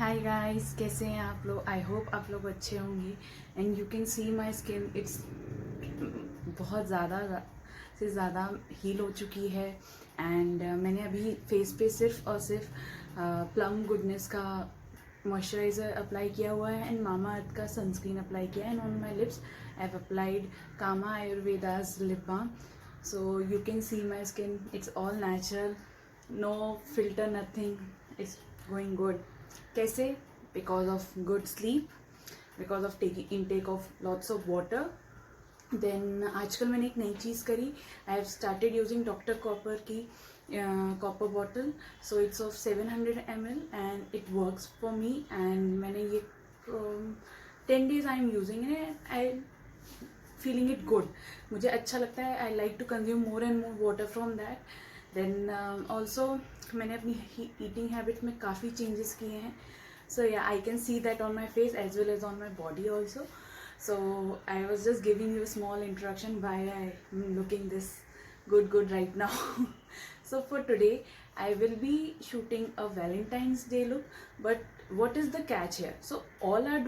Hi guys, कैसे हैं आप लोग। आई होप आप लोग अच्छे होंगे। And you can see my skin, it's बहुत ज़्यादा से ज़्यादा हील हो चुकी है। एंड मैंने अभी फेस पे सिर्फ और सिर्फ प्लम गुडनेस का मॉइस्चराइज़र अप्लाई किया हुआ है एंड मामा अर्थ का सनस्क्रीन अप्लाई किया है। And on my lips I have applied Kama Ayurveda's lip balm. So you can see my skin, it's all natural, no filter, nothing. It's going good. कैसे? Because of good sleep, because of taking intake of lots of water. Then आजकल मैंने एक नई चीज़ करी। I have started using Doctor Copper की copper bottle. So it's of 700 ml and it works for me. And मैंने ये 10 days I am using it. I feeling it good, मुझे अच्छा लगता है। I like to consume more and more water from that. Then also मैंने अपनी eating habit में काफ़ी चेंजेस किए हैं। So yeah I can see that on my face as well as on my body also. So I was just giving you a small introduction why I am looking this good right now. So for today I will be shooting a Valentine's Day look, but what is the catch here? So all are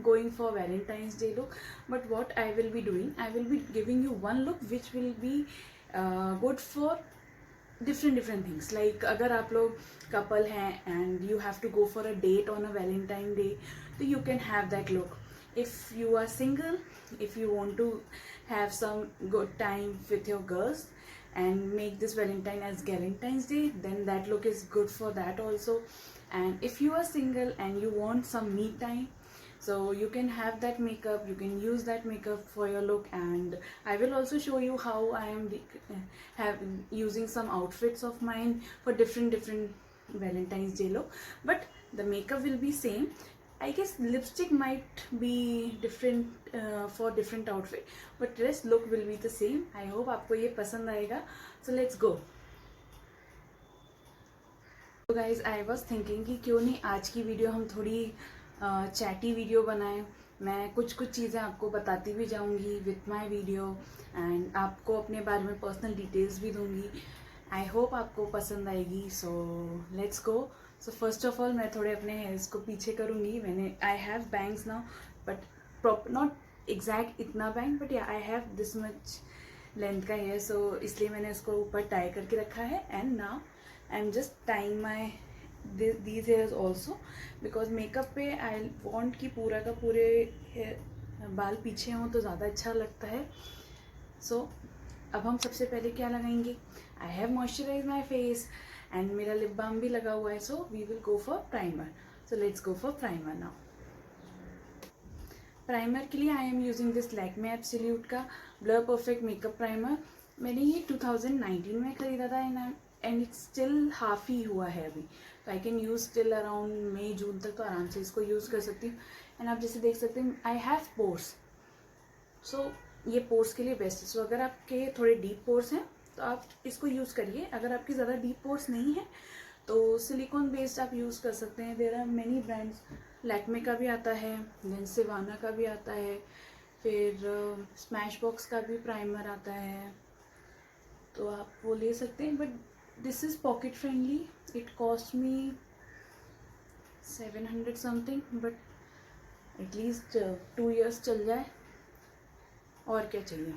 going for Valentine's Day look, but what I will be doing, I will be giving you one look which will be good for different things. Like अगर आप लोग couple हैं and you have to go for a date on a Valentine Day, so you can have that look. If you are single, if you want to have some good time with your girls and make this Valentine as Galentine's Day, then that look is good for that also. And if you are single and you want some me time, so you can have that makeup, you can use that makeup for your look. And I will also show you how I am using some outfits of mine for different Valentine's Day look, but the makeup will be same. I guess lipstick might be different for different outfit, but rest look will be the same. I hope आपको ये पसंद आएगा. So let's go. So guys, I was thinking कि क्यों नहीं आज की video हम थोड़ी चैटी वीडियो बनाएं. मैं कुछ चीज़ें आपको बताती भी जाऊंगी विथ माय वीडियो एंड आपको अपने बारे में पर्सनल डिटेल्स भी दूंगी. आई होप आपको पसंद आएगी. सो let's go. So first of all मैं थोड़े अपने हेयर्स को पीछे करूँगी. मैंने I have bangs now, but not exact इतना बैंक, बट या आई हैव दिस मच लेंथ का हेयर. सो इसलिए मैंने इसको ऊपर टाई करके रखा है. And now I am just tying my these hairs also, because makeup पे आई वॉन्ट कि पूरा का पूरे बाल पीछे हों तो ज़्यादा अच्छा लगता है. सो अब हम सबसे पहले क्या लगाएंगे. I have moisturise my face and मेरा लिप बाम भी लगा हुआ है. So we will go for primer. So let's go for primer now. Primer के लिए I am using this Lakme absolute का ब्लर परफेक्ट मेकअप प्राइमर. मैंने ये 2019 में खरीदा था एंड इट्स स्टिल हाफ ही हुआ है अभी. तो I can use still around May June तक, तो आराम से इसको यूज़ कर सकती हूँ. एंड आप जैसे देख सकते हैं आई हैव पोर्स. सो ये पोर्स के लिए बेस्ट है. सो अगर आपके थोड़े डीप पोर्स हैं तो आप इसको यूज़ करिए. अगर आपके ज़्यादा डीप पोर्स नहीं है तो सिलिकॉन बेस्ड आप यूज़ कर सकते हैं. There are many brands. Lakme का भी आता है, देन सिवाना का भी आता है, फिर स्मैश बॉक्स का भी प्राइमर आता है, तो आप वो ले सकते हैं. But this is pocket friendly. It cost me 700 something, but at least 2 years चल जाए, और क्या चाहिए.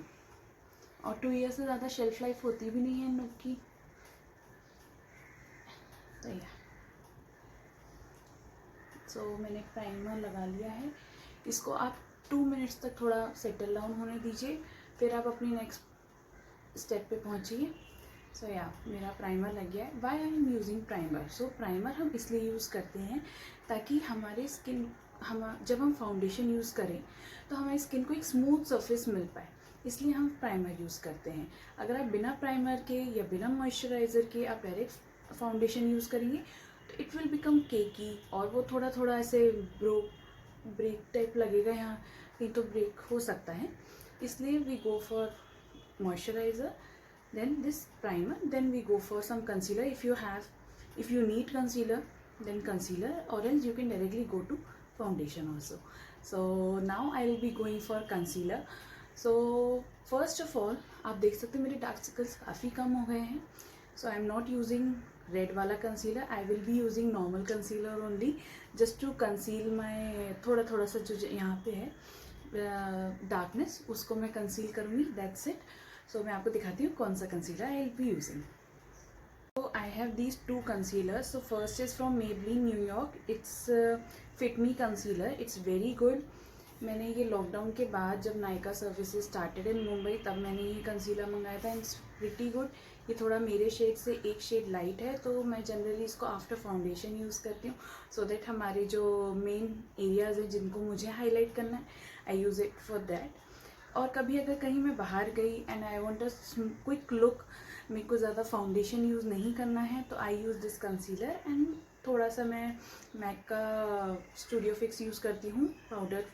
और 2 years से ज़्यादा शेल्फ लाइफ होती भी नहीं है इन लोग की. तो या सो मैंने प्राइमर लगा लिया है. इसको आप 2 minutes तक थोड़ा सेटल डाउन होने दीजिए, फिर आप अपनी नेक्स्ट स्टेप पे पहुंचिए. सो या मेरा प्राइमर लग गया है. Why I am using primer. So primer हम इसलिए यूज़ करते हैं ताकि हमारे स्किन जब हम फाउंडेशन यूज़ करें तो हमारी स्किन को एक स्मूथ सरफेस मिल पाए, इसलिए हम प्राइमर यूज़ करते हैं. अगर आप बिना प्राइमर के या बिना मॉइस्चराइज़र के आप डायरेक्ट फाउंडेशन यूज़ करेंगे तो इट विल बिकम केकी, और वो थोड़ा ऐसे ब्रेक टाइप लगेगा. यहाँ कहीं तो ब्रेक हो सकता है, इसलिए we go for moisturiser, then this primer, then we go for some concealer. If you need concealer, then concealer, or else you can directly go to foundation also. So now I will be going for concealer. So first of all आप देख सकते हैं मेरे dark circles काफ़ी कम हो गए हैं. So I am not using red वाला concealer. I will be using normal concealer only just to conceal my थोड़ा सा जो यहाँ पे है डार्कनेस, उसको मैं कंसील करूँगी. That's it. सो मैं आपको दिखाती हूँ कौन सा concealer I will be using. So I have these two concealers. So first is from Maybelline New York. It's Fit Me concealer. It's very good. मैंने ये लॉकडाउन के बाद जब Nykaa services started in Mumbai तब मैंने ये कंसीलर मंगाया था. It's pretty good. ये थोड़ा मेरे शेड से एक शेड लाइट है, तो मैं जनरली इसको आफ्टर फाउंडेशन यूज़ करती हूँ सो दैट हमारे जो मेन एरियाज हैं जिनको मुझे हाईलाइट करना है, आई यूज़ इट फॉर दैट. और कभी अगर कहीं मैं बाहर गई and I want a quick look, मेरे को ज़्यादा फाउंडेशन यूज़ नहीं करना है, तो I use this concealer. And थोड़ा सा मैं मैक का स्टूडियो फिक्स यूज़ करती हूँ powder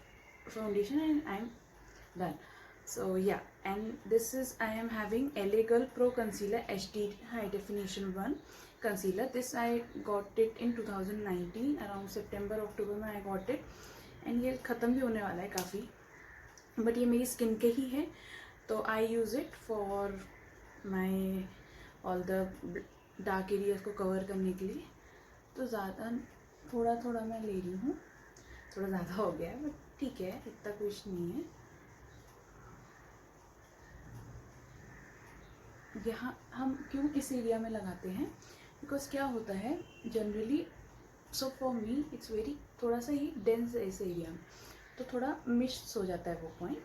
foundation and I am done. So yeah, and this is I am having LA Girl Pro Concealer HD High Definition 1 Concealer. This I got it in 2019 around सितंबर अक्टूबर में I got it. And ये ख़त्म भी होने वाला है काफ़ी, but ये मेरी स्किन के ही है, तो I use it for my all the dark areas को कवर करने के लिए. तो ज़्यादा थोड़ा मैं ले रही हूँ, थोड़ा ज़्यादा हो गया है बट ठीक है, इतना कुछ नहीं है. यहाँ हम क्यों इस एरिया में लगाते हैं, बिकॉज क्या होता है generally, so for me it's very थोड़ा सा ही डेंस है इस एरिया में, तो थोड़ा मिक्स हो जाता है वो point.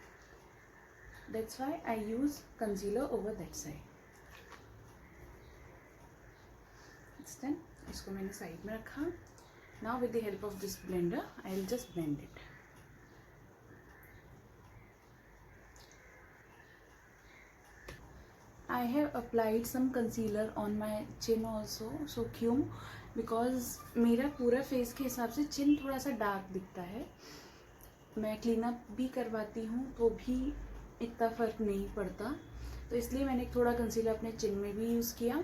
That's why I use concealer over that side. It's done. इसको मैंने साइड में रखा. Now with the help of this blender I will just blend it. I have applied some concealer on my chin also. So क्यों? Because मेरा पूरा face के हिसाब से चिन थोड़ा सा डार्क दिखता है. मैं क्लीन अप भी करवाती हूँ तो भी इतना फ़र्क नहीं पड़ता, तो इसलिए मैंने थोड़ा कंसीलर अपने चिन में भी यूज़ किया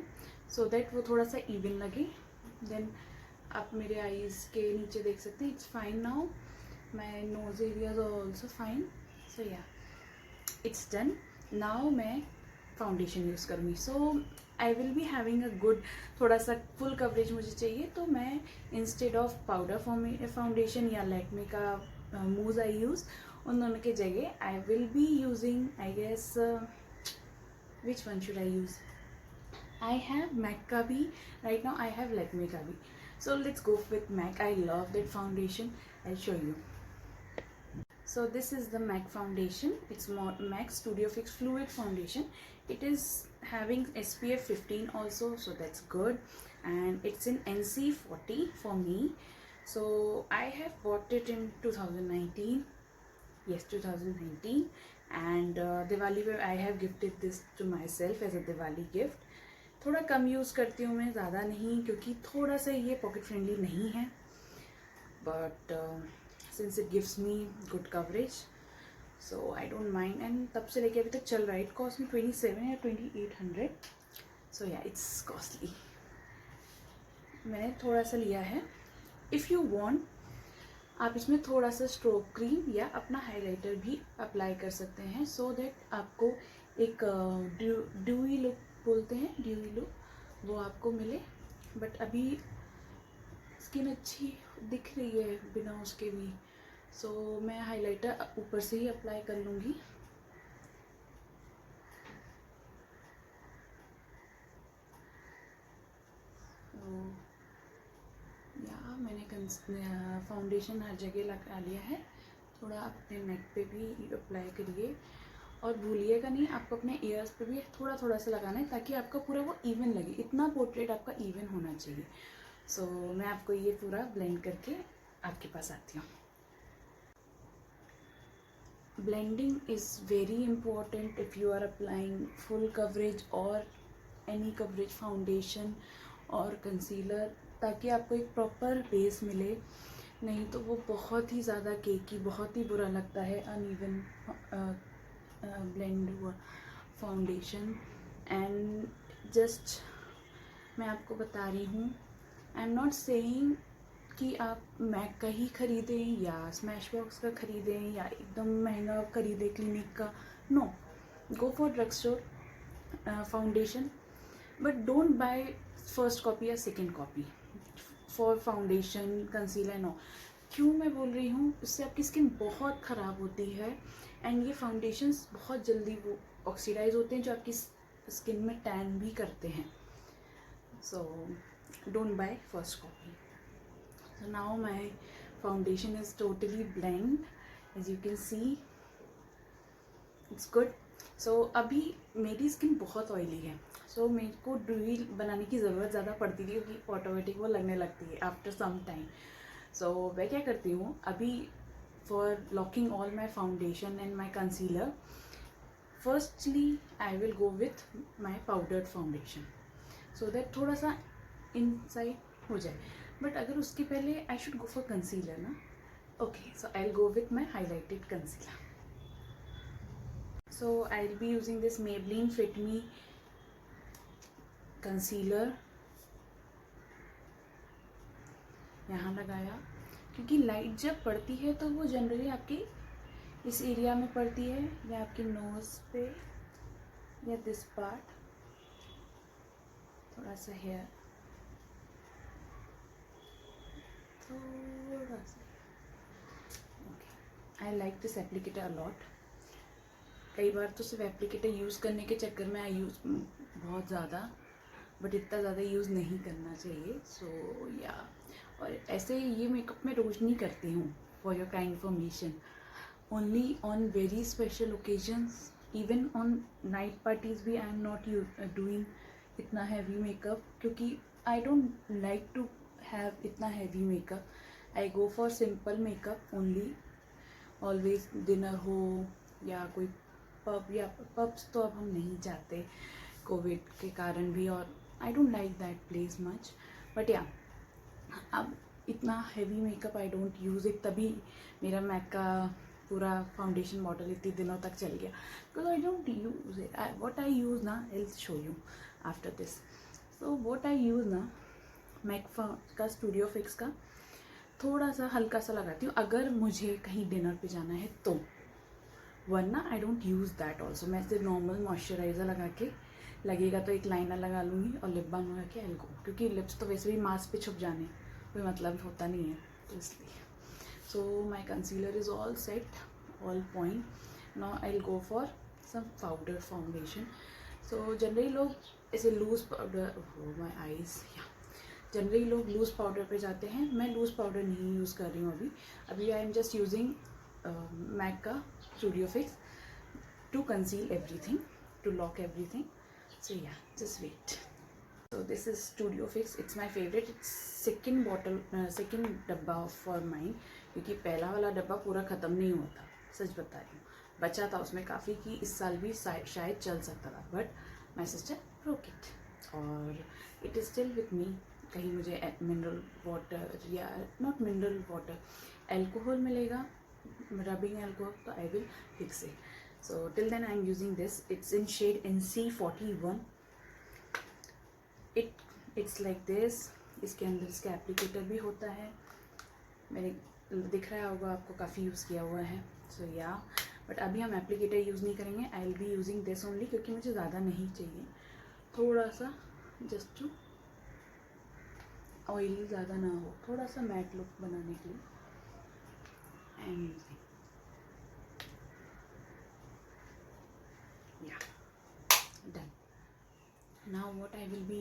सो दैट वो थोड़ा सा इवन लगे. देन आप मेरे आईज़ के नीचे देख सकते हैं. It's fine now. My nose areas are also fine. So yeah, it's done. Now मैं फाउंडेशन यूज़ करूँगी. So I will be having a good, थोड़ा सा फुल कवरेज मुझे चाहिए, तो मैं इंस्टेड ऑफ पाउडर फाउंडेशन या लैक्मे का मूज आई यूज़, उन दोनों के जगह I will be using I guess which one should I use. I have MAC का भी right now, I have Lakme का भी. So let's go with MAC. I love that foundation. I show you. So this is the MAC foundation. It's MAC Studio Fix Fluid Foundation. It is having SPF 15 also, so that's good. And it's in NC 40 for me. So I have bought it in 2019. Yes, 2019. And Diwali पे I have gifted this to myself as a Diwali gift. थोड़ा कम use करती हूँ मैं, ज़्यादा नहीं, क्योंकि थोड़ा सा ये पॉकेट फ्रेंडली नहीं है. But since it gives me good coverage, so I don't mind. And तब से लेके अभी तक चल रहा है. It cost me 27 या 2800. So yeah, it's costly. मैंने थोड़ा सा लिया है. If you want, आप इसमें थोड़ा सा स्ट्रोक क्रीम या अपना हाइलाइटर भी अप्लाई कर सकते हैं, so that आपको एक ड्यूई लुक बोलते हैं, ड्यूई लुक, वो आपको मिले. बट अभी स्किन अच्छी दिख रही है बिना उसके भी, सो मैं हाइलाइटर ऊपर से ही अप्लाई कर लूँगी. या मैंने फाउंडेशन हर जगह लगा लिया है. थोड़ा अपने नेक पे भी अप्लाई करिए, और भूलिएगा नहीं आपको अपने ईयर्स पे भी थोड़ा थोड़ा सा लगाना है, ताकि आपका पूरा वो इवन लगे. इतना पोर्ट्रेट आपका इवन होना चाहिए. सो मैं आपको ये पूरा ब्लेंड करके आपके पास आती हूँ. Blending is very important if you are applying full coverage or any coverage foundation or concealer, ताकि आपको एक प्रॉपर बेस मिले. नहीं तो वो बहुत ही ज़्यादा केकी, बहुत ही बुरा लगता है अनइवन ब्लेंड हुआ फाउंडेशन. एंड जस्ट मैं आपको बता रही हूँ, आई एम नॉट सेइंग कि आप मैक का ही ख़रीदें या स्मैश बॉक्स का ख़रीदें या एकदम महंगा ख़रीदें क्लिनिक का. No, go for drug store foundation, but don't buy first copy या second copy for foundation concealer no. क्यों मैं बोल रही हूँ, इससे आपकी स्किन बहुत ख़राब होती है एंड ये फाउंडेशंस बहुत जल्दी वो ऑक्सीडाइज होते हैं जो आपकी स्किन में टैन भी करते हैं. So don't buy first copy. So now my foundation is totally blend, as you can see it's good. So अभी मेरी स्किन बहुत ऑयली है, so मेरे को ड्यूई बनाने की ज़रूरत ज़्यादा पड़ती थी क्योंकि ऑटोमेटिक वो लगने लगती है आफ्टर सम टाइम. सो मैं क्या करती हूँ अभी, for locking all my foundation and my concealer, firstly I will go with my powdered foundation so that थोड़ा सा इनसाइड हो जाए. बट अगर उसके पहले I should go for concealer ना, okay, so I will go with my highlighted concealer. So I will be using this Maybelline Fit Me concealer. यहाँ लगाया क्योंकि लाइट जब पड़ती है तो वो जनरली आपकी इस एरिया में पड़ती है, या आपकी नोज़ पे, या दिस पार्ट, थोड़ा सा हेयर, थोड़ा सा. Okay, I like this applicator a lot. कई बार तो सिर्फ एप्लीकेटर यूज़ करने के चक्कर में आई यूज़ बहुत ज़्यादा, बट इतना ज़्यादा यूज़ नहीं करना चाहिए. सो या, और ऐसे ये मेकअप मैं रोज़ नहीं करती हूँ, for your kind information. Only on very special occasions, even on night parties भी आई एम नॉट डूइंग इतना हैवी मेकअप, क्योंकि I don't like to have इतना heavy makeup. I go for simple makeup only. Always dinner हो या कोई pub, या pubs तो अब हम नहीं जाते कोविड के कारण भी, और आई don't like that place much. But या, अब इतना heavy makeup I don't use it, तभी मेरा मैक का पूरा फाउंडेशन बॉटल इतने दिनों तक चल गया. Because I don't use it. What I use ना, I will show you after this. So what I use ना, मैक का स्टूडियो फिक्स का थोड़ा सा हल्का सा लगाती हूँ अगर मुझे कहीं डिनर पे जाना है तो, वरना आई डोंट यूज़ दैट ऑल्सो. मैं सिर्फ नॉर्मल मॉइस्चराइज़र लगा के, लगेगा तो एक लाइनर लगा लूँगी और लिप बाम लगा के आई गो, क्योंकि लिप्स तो वैसे भी मास्क पे छुप जाने कोई मतलब होता नहीं है, तो इसलिए. So my concealer is all set, all point. Now I will go for some powder foundation. So generally लोग ऐसे लूज़ पाउडर, माई आईज़, या जनरली लोग लूज़ पाउडर पे जाते हैं. मैं लूज़ पाउडर नहीं यूज़ कर रही हूँ अभी I am just using MAC का studio fix to conceal everything, to lock everything. So yeah, just wait. So this is Studio Fix. It's my favorite. It's second bottle, second डब्बा for mine, क्योंकि पहला वाला डब्बा पूरा ख़त्म नहीं हुआ था, सच बता रही हूँ. बचा था उसमें काफ़ी, कि इस साल भी शायद चल सकता था, but my sister broke it, और it is still with me. कहीं मुझे मिनरल वाटर, या नॉट मिनरल वाटर, एल्कोहल मिलेगा, रबिंग एल्कोहल, तो I will fix it. So till then I am using this. It's in shade NC41. It's like this. इसके अंदर इसका applicator भी होता है, मेरे दिख रहा होगा आपको, काफ़ी यूज़ किया हुआ है. सो या, बट अभी हम एप्लीकेटर यूज़ नहीं करेंगे. आई will be using this only, क्योंकि मुझे ज़्यादा नहीं चाहिए, थोड़ा सा जस्ट टू ऑयली ज़्यादा ना हो, थोड़ा सा मैट लुक बनाने के लिए. And yeah, done. Now what I will be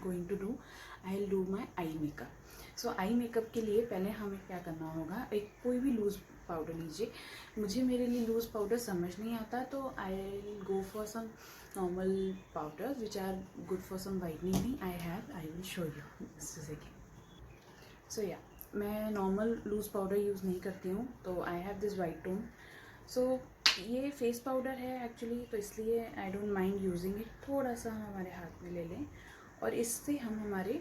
going to do, I will do my eye makeup. So eye makeup के लिए पहले हमें क्या करना होगा, एक कोई भी लूज़ पाउडर लीजिए. मुझे मेरे लिए लूज़ पाउडर समझ नहीं आता, तो I will go for some normal powder which are good for some whitening. I will show you second. So yeah, मैं नॉर्मल लूज़ पाउडर यूज़ नहीं करती हूँ, तो I have this white tone. So ये फेस पाउडर है actually, तो इसलिए I don't mind using it. थोड़ा सा हम हमारे हाथ में ले लें और इससे हम हमारे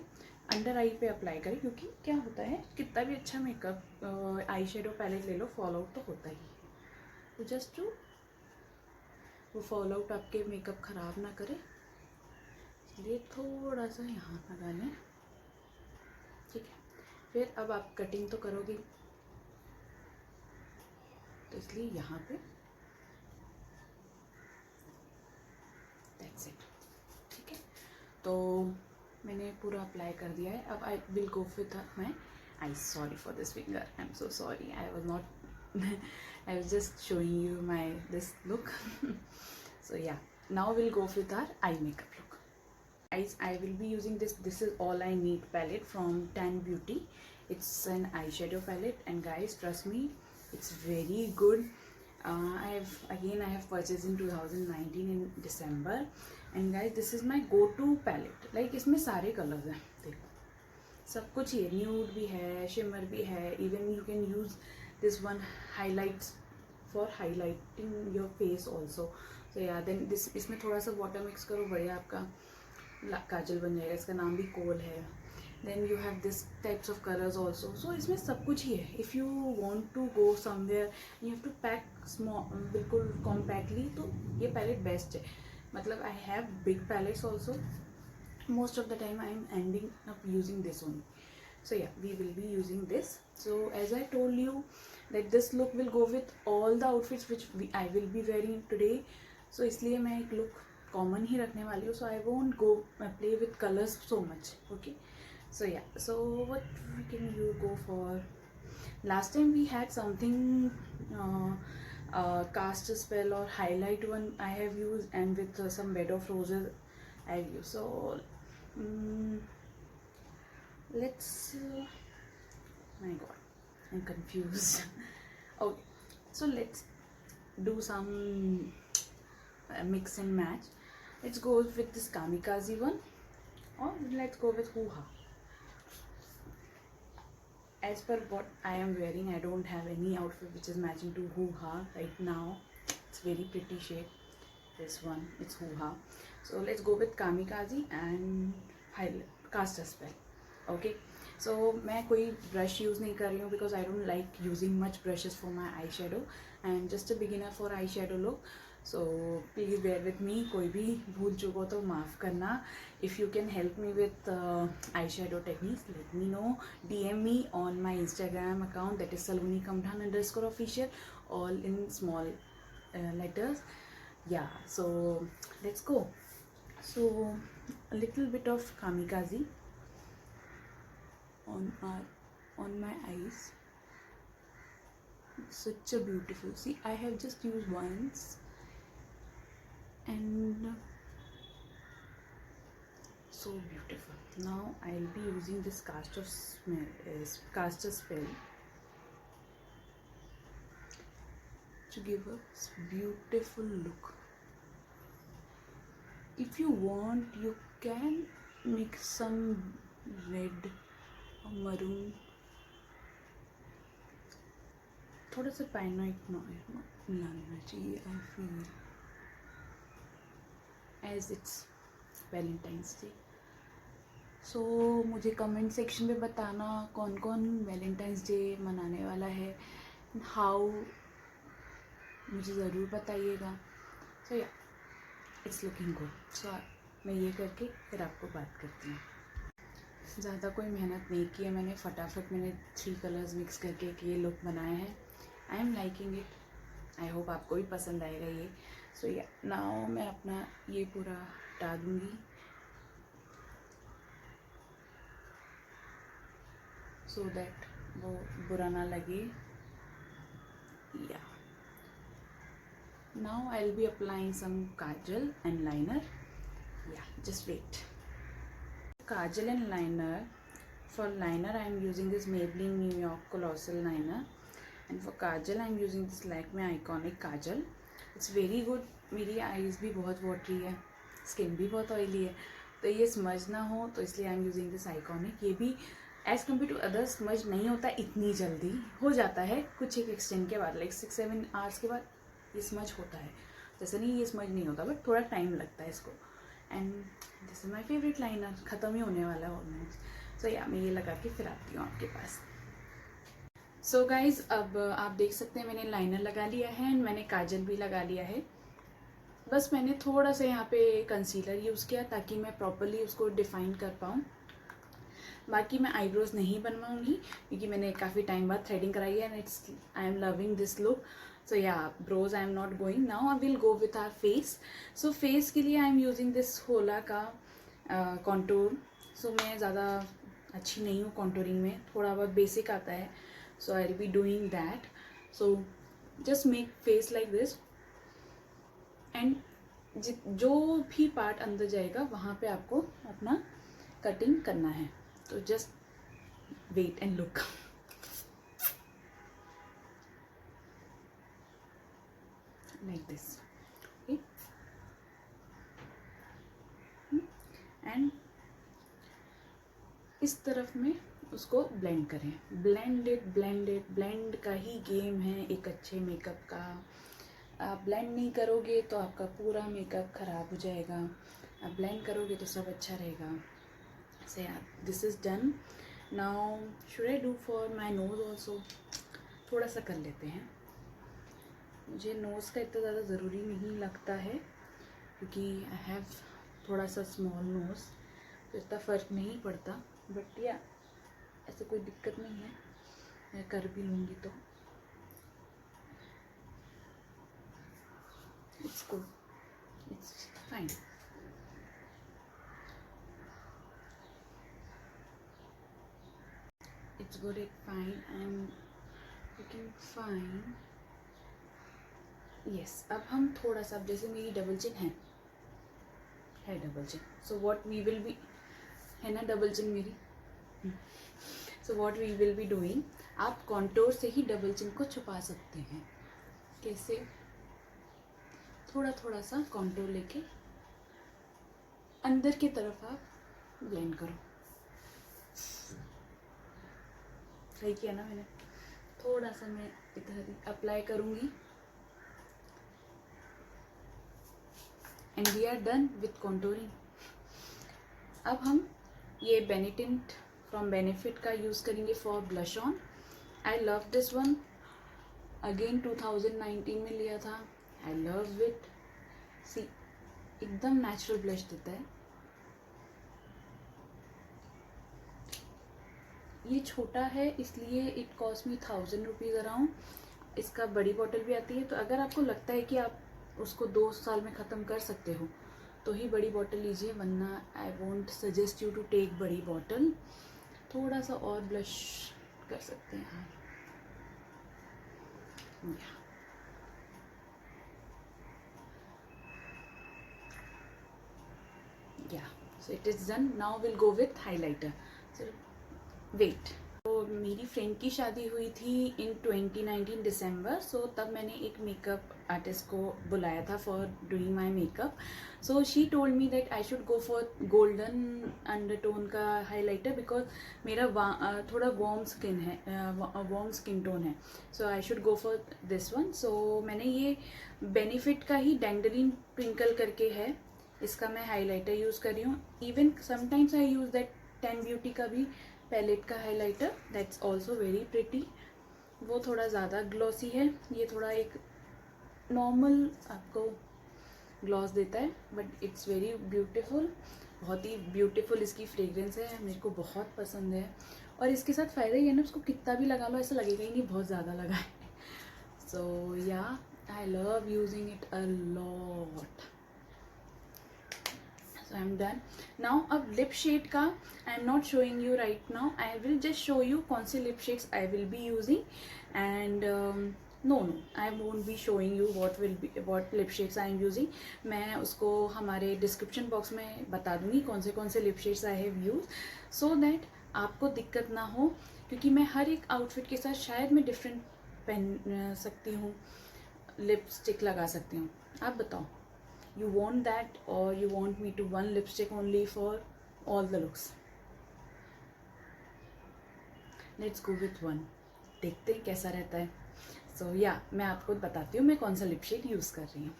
अंडर आई पे अप्लाई करें, क्योंकि क्या होता है, कितना भी अच्छा मेकअप आई शेडो पैलेट ले लो, फॉल आउट तो होता ही है. तो जस्ट टू वो फॉल आउट आपके मेकअप ख़राब ना करे, इसलिए थोड़ा सा यहाँ लगा लें. ठीक है, फिर अब आप कटिंग तो करोगे, तो इसलिए यहाँ पे दैट्स इट. ठीक है, तो मैंने पूरा अप्लाई कर दिया है. अब आई will go with my I. Sorry for this finger, I am so sorry. I was not I was just showing you my this look. So yeah, now we'll go with our eye makeup look. Guys, I will be using this is All I Need palette from Tan Beauty. It's an eyeshadow palette, and guys, trust me, it's very good. I have purchased in 2019 in December, and guys, this is my go-to palette. Like इसमें सारे colours हैं, देखो सब कुछ ही है. Nude भी है, शिमर भी है. Even you can use this one highlights for highlighting your face also. तो या देन दिस इसमें थोड़ा सा वाटर मिक्स करो, बढ़िया आपका काजल बन जाएगा. इसका नाम भी कोल है. Then you have this types of colours also. So इसमें सब कुछ ही है. If you want to go somewhere you have to pack small, बिल्कुल कॉम्पैक्टली, तो ये पैलेट बेस्ट है. मतलब I have big palettes also. Most of the time I am ending up using this only. So yeah, we will be using this. So as I told you that this look will go with all the outfits which I will be wearing today. So इसलिए मैं एक look common ही रखने वाली हूँ. So I won't go play with colors so much. Okay. So yeah. So what can you go for? Last time we had something cast a spell or highlight one I have used, and with some bed of roses I have used. So let's my god, I'm confused. Okay, so let's do some mix and match. Let's go with this kamikaze one, or let's go with hoo-ha. As per what I am wearing, I don't have any outfit which is matching to hoo-ha right now. It's very pretty shade. This one, it's hoo-ha. So let's go with kamikaze and cast a spell. Okay. So मैं कोई brush use नहीं कर रही हूँ because I don't like using much brushes for my eyeshadow. I am just a beginner for eyeshadow look. So please bear with me. कोई भी भूल चूक हो तो माफ़ करना. If you can help me with eyeshadow techniques, let me know. DM me on my Instagram account, that is saloni_kamdhan_official, all in small letters. Yeah, so let's go. So a little bit of kamikaze on my eyes. Such a beautiful, see, I have just used once, and so beautiful. Now I'll be using this caster spell to give a beautiful look. If you want, you can mix some red or maroon, थोड़ा सा पाइनोइट मिलाना चाहिए. I feel as it's Valentine's Day. So मुझे comment section में बताना कौन कौन वैलेंटाइंस डे मनाने वाला है, हाउ, मुझे ज़रूर बताइएगा. सो या, इट्स लुकिंग गुड. सो मैं ये करके फिर आपको बात करती हूँ. ज़्यादा कोई मेहनत नहीं की है मैंने, फटाफट मैंने 3 कलर्स मिक्स करके एक ये लुक बनाया है. I am liking it. I hope आपको भी पसंद आएगा ये. सो या, नाउ मैं अपना ये पूरा हटा दूँगी. सो दैट वो बुरा ना लगे. या, now I'll be applying some kajal and liner. Yeah, just wait. Kajal and liner. For liner I am using this Maybelline New York Colossal liner, and for kajal I am using this Lakme Iconic kajal. It's very good. मेरी eyes भी बहुत watery है, skin भी बहुत oily है, तो ये smudge ना हो तो इसलिए I am using this Iconic. ये भी as compare to other smudge नहीं होता इतनी जल्दी, हो जाता है कुछ एक एक्सटेंड के बाद, लाइक 6-7 hours के बाद ये स्मज होता है. जैसे नहीं ये स्मज नहीं होता, बट थोड़ा टाइम लगता है इसको. And this is my favourite liner. ख़त्म ही होने वाला है ऑलमोस्ट. सो या, मैं ये लगा के फिर आती हूँ आपके पास. सो गाइज, अब आप देख सकते हैं मैंने लाइनर लगा लिया है एंड मैंने काजल भी लगा लिया है. बस मैंने थोड़ा सा यहाँ पे कंसीलर यूज़ किया ताकि मैं प्रॉपरली उसको डिफ़ाइन कर पाऊँ. बाकी मैं आईब्रोज नहीं बनवाऊँगी क्योंकि मैंने काफ़ी टाइम बाद थ्रेडिंग कराई है and I am loving this look. So yeah, brows I am not going. Now I will go with our face. So face के लिए I am using this Hola का contour सो मैं ज़्यादा अच्छी नहीं हूँ कॉन्टूरिंग में, थोड़ा बहुत बेसिक आता है. So I will be doing that. So just make face like this and जो भी पार्ट अंदर जाएगा वहाँ पे आपको अपना कटिंग करना है. तो just wait and look. Like this. Okay. And इस तरफ में उसको ब्लेंड करें. ब्लेंड का ही गेम है एक अच्छे मेकअप का. आप ब्लेंड नहीं करोगे तो आपका पूरा मेकअप ख़राब हो जाएगा. आप ब्लेंड करोगे तो सब अच्छा रहेगा. So this is done. Now should I do for my nose also. थोड़ा सा कर लेते हैं. मुझे नोज़ का इतना ज़्यादा ज़रूरी नहीं लगता है क्योंकि आई हैव थोड़ा सा स्मॉल नोज़, तो इतना फ़र्क नहीं पड़ता. बट या ऐसे कोई दिक्कत नहीं है, मैं कर भी लूँगी तो it's good. It's fine. It's good. It fine. I am looking fine. Yes. अब हम थोड़ा सा, जैसे मेरी डबल चिन है double chin. So what we will be, है ना डबल चिन मेरी. So what we will be doing, आप कॉन्टोर से ही डबल चिन को छुपा सकते हैं. कैसे? थोड़ा थोड़ा सा कॉन्टोर लेके अंदर की तरफ आप ब्लेंड करो. सही किया ना मैंने. थोड़ा सा मैं इधर अप्लाई करूँगी and we are done with contouring. अब हम ये बेनिटिंट फ्रॉम बेनिफिट का यूज़ करेंगे for blush on. I love this one. Again 2019 में लिया था. I love it. सी, एकदम नेचुरल ब्लश देता है. ये छोटा है इसलिए it cost me 1000 rupees around. इसका बड़ी बॉटल भी आती है. तो अगर आपको लगता है कि आप उसको 2 साल में ख़त्म कर सकते हो तो ही बड़ी बॉटल लीजिए, वरना I won't suggest you to take बड़ी बॉटल. थोड़ा सा और ब्लश कर सकते हैं. Yeah so it is done. Now will go with highlighter. So wait. तो मेरी फ्रेंड की शादी हुई थी इन 2019 दिसंबर. सो तब मैंने एक मेकअप आर्टिस्ट को बुलाया था for doing my makeup. So she told me that I should go for golden undertone का हाइलाइटर बिकॉज मेरा थोड़ा वार्म स्किन है, वार्म स्किन टोन है. So I should go for this one. So मैंने ये बेनिफिट का ही डैंडलिन twinkle करके है, इसका मैं हाइलाइटर यूज़ कर रही हूँ. Even sometimes I use that 10 beauty का भी पैलेट का highlighter. That's also very pretty. वो थोड़ा ज़्यादा ग्लॉसी है. ये थोड़ा एक नॉर्मल आपको ग्लॉस देता है बट इट्स वेरी ब्यूटीफुल. बहुत ही ब्यूटीफुल इसकी फ्रेग्रेंस है. मेरे को बहुत पसंद है. और इसके साथ फ़ायदा ये है ना, उसको कितना भी लगा लो ऐसा लगेगा ही नहीं बहुत ज़्यादा लगा है. So yeah I love using it a lot. So I'm done. Now अब लिप शेड का I am not showing you right now. I will just show you कौन से lip shades I will be using and no I won't be showing you what lip shades I am using. मैं उसको हमारे description box में बता दूँगी कौन से lip shades I have used so that आपको दिक्कत ना हो, क्योंकि मैं हर एक आउटफिट के साथ शायद मैं डिफरेंट पहन सकती हूँ, लिपस्टिक लगा सकती हूँ. आप बताओ, you want that or you want me to one lipstick only for all the looks? Let's go with one. देखते हैं कैसा रहता है. So yeah, मैं आपको बताती हूँ मैं कौन सा लिप शेड यूज़ कर रही हूँ.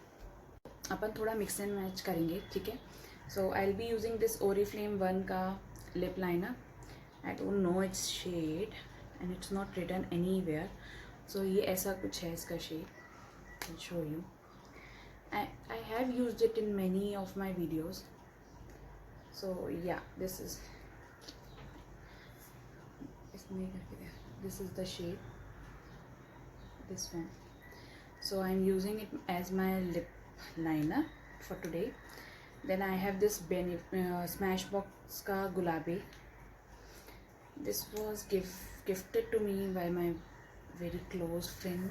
अपन थोड़ा मिक्स एंड मैच करेंगे, ठीक है. So I'll be using this Oriflame 1 का lip liner. I don't know its shade and it's not written anywhere. So ये ऐसा कुछ है इसका shade. I'll show you. I have used it in many of my videos. So yeah, this is the shade, this one. So I'm using it as my lip liner for today. Then I have this Smashbox का गुलाबी. This was gifted to me by my very close friend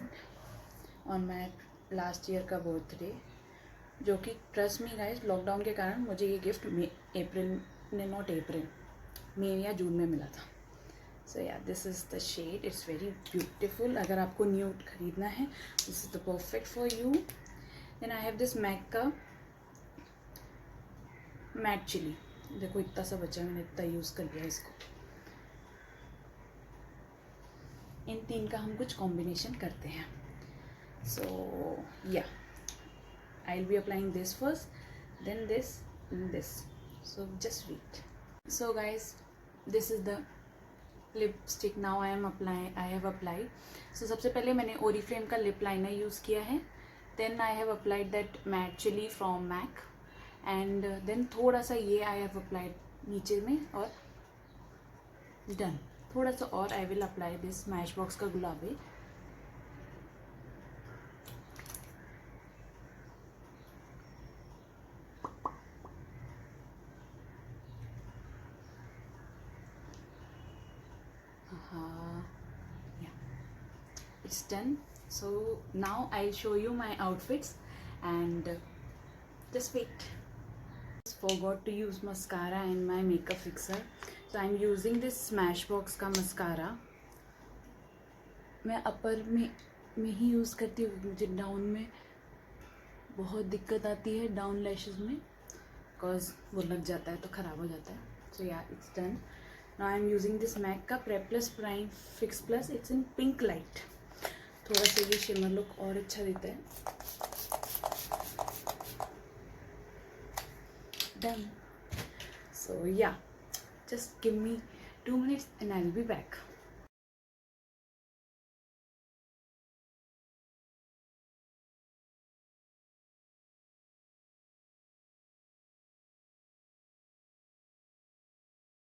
on my last year का birthday, जो कि trust me guys lockdown के कारण मुझे ये gift मई या जून में मिला था. So yeah this is the shade. It's very beautiful. अगर आपको न्यूड खरीदना है this is the perfect for you. Then I have this MAC का मैट चिली. देखो इतना सा बचा, मैंने इतना यूज़ कर लिया इसको. इन तीन का हम कुछ कॉम्बिनेशन करते हैं. So yeah I will be applying this first, then this and this. So just wait. So guys this is the lipstick. Now I have applied. So सबसे पहले मैंने ओरिफ्लेम का लिप लाइनर यूज़ किया है. Then I have applied that matte chili from MAC. And then थोड़ा सा ये आई have applied नीचे में और डन. थोड़ा सा और I will apply this Smashbox का गुलाबी. Yeah, it's done. So now I'll show you my outfits and just wait. Forgot to use mascara and my makeup fixer. So I'm using this Smashbox का mascara. मैं अपर में ही use करती हूँ. मुझे down में बहुत दिक्कत आती है, डाउन लैशेस में, बिकॉज वो लग जाता है तो ख़राब हो जाता है. So yeah it's done. Now I am using this MAC का prep plus prime fix plus. It's in pink light. थोड़ा सा ये शिमर लुक और अच्छा देता है. Done. So yeah, just give me 2 minutes and I'll be back.